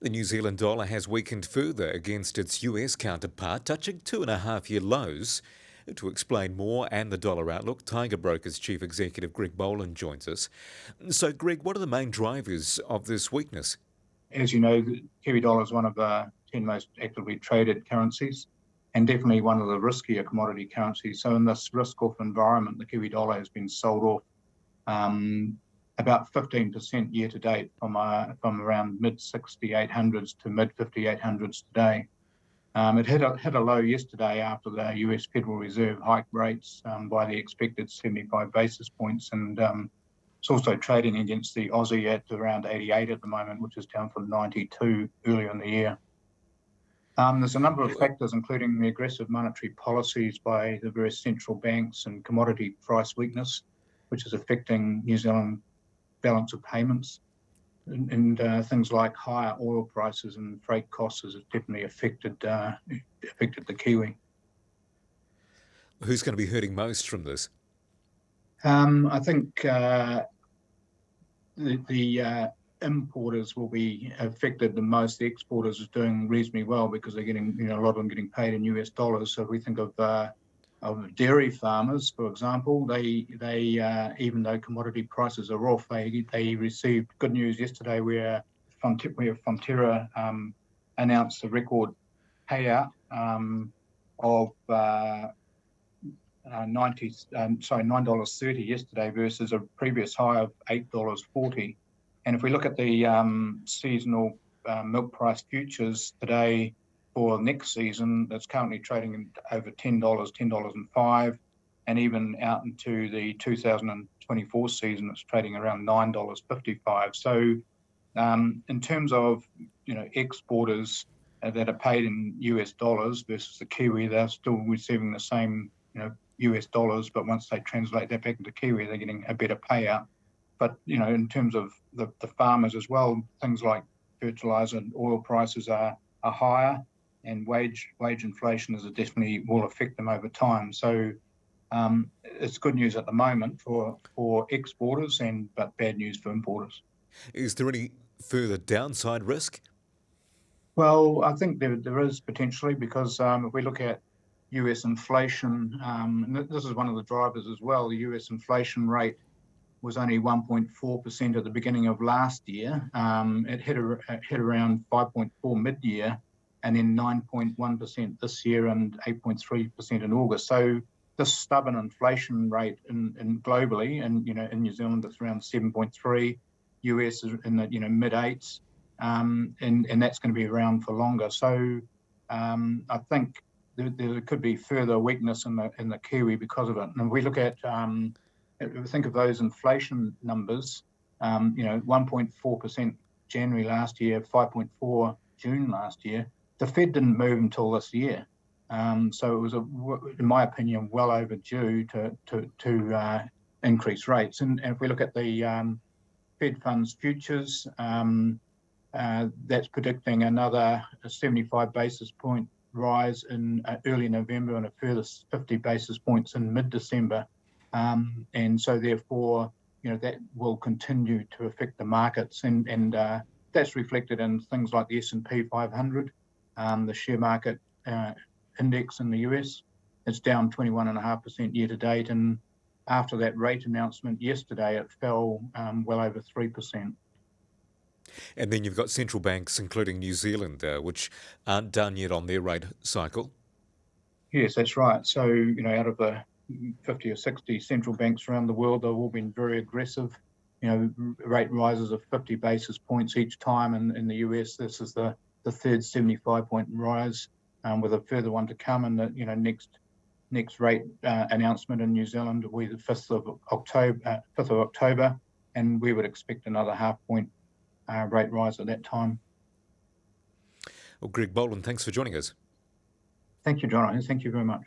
The New Zealand dollar has weakened further against its US counterpart, touching 2.5-year lows. To explain more and the dollar outlook, Tiger Brokers Chief Executive Greg Boland joins us. So, Greg, what are the main drivers of this weakness? As you know, the Kiwi dollar is one of the 10 most actively traded currencies and definitely one of the riskier commodity currencies. So in this risk-off environment, the Kiwi dollar has been sold off about 15% year to date from around mid 6,800s to mid 5,800s today. It hit a low yesterday after the US Federal Reserve hiked rates by the expected 75 basis points, and it's also trading against the Aussie at around 88 at the moment, which is down from 92 earlier in the year. There's a number of factors, including the aggressive monetary policies by the various central banks and commodity price weakness, which is affecting New Zealand balance of payments. And things like higher oil prices and freight costs has definitely affected the Kiwi. Who's going to be hurting most from this? I think the importers will be affected the most. The exporters are doing reasonably well because they're getting, a lot of them getting paid in US dollars. So if we think of dairy farmers, for example, they even though commodity prices are off, they received good news yesterday where Fonterra announced a record payout of $9.30 yesterday versus a previous high of $8.40. And if we look at the seasonal milk price futures today for next season, that's currently trading over $10, $10.05, and even out into the 2024 season, it's trading around $9.55. So in terms of exporters that are paid in US dollars versus the Kiwi, they're still receiving the same US dollars, but once they translate that back into Kiwi, they're getting a better payout. But in terms of the farmers as well, things like fertilizer and oil prices are higher, and wage inflation is definitely will affect them over time. So it's good news at the moment for exporters, but bad news for importers. Is there any further downside risk? Well, I think there is potentially, because if we look at US inflation, and this is one of the drivers as well, the US inflation rate was only 1.4% at the beginning of last year. It hit around 5.4 mid-year, and then 9.1% this year and 8.3% in August. So this stubborn inflation rate in globally, and in New Zealand it's around 7.3, US is in the mid eights, and that's going to be around for longer. So I think there could be further weakness in the Kiwi because of it. And if we look at think of those inflation numbers, 1.4% January last year, 5.4 June last year. The Fed didn't move until this year, so it was, in my opinion, well overdue to increase rates. And if we look at the Fed funds futures, that's predicting another 75 basis point rise in early November and a further 50 basis points in mid-December. And so therefore, that will continue to affect the markets, and that's reflected in things like the S&P 500, the share market index in the US. It's down 21.5% year to date, and after that rate announcement yesterday, it fell well over 3%. And then you've got central banks, including New Zealand, which aren't done yet on their rate cycle. Yes, that's right. So, out of the 50 or 60 central banks around the world, they've all been very aggressive. Rate rises of 50 basis points each time. And in the US, this is the third 75-point rise, with a further one to come. And the next rate announcement in New Zealand will be the 5th of October, and we would expect another half-point rate rise at that time. Well, Greg Boland, thanks for joining us. Thank you, John. Thank you very much.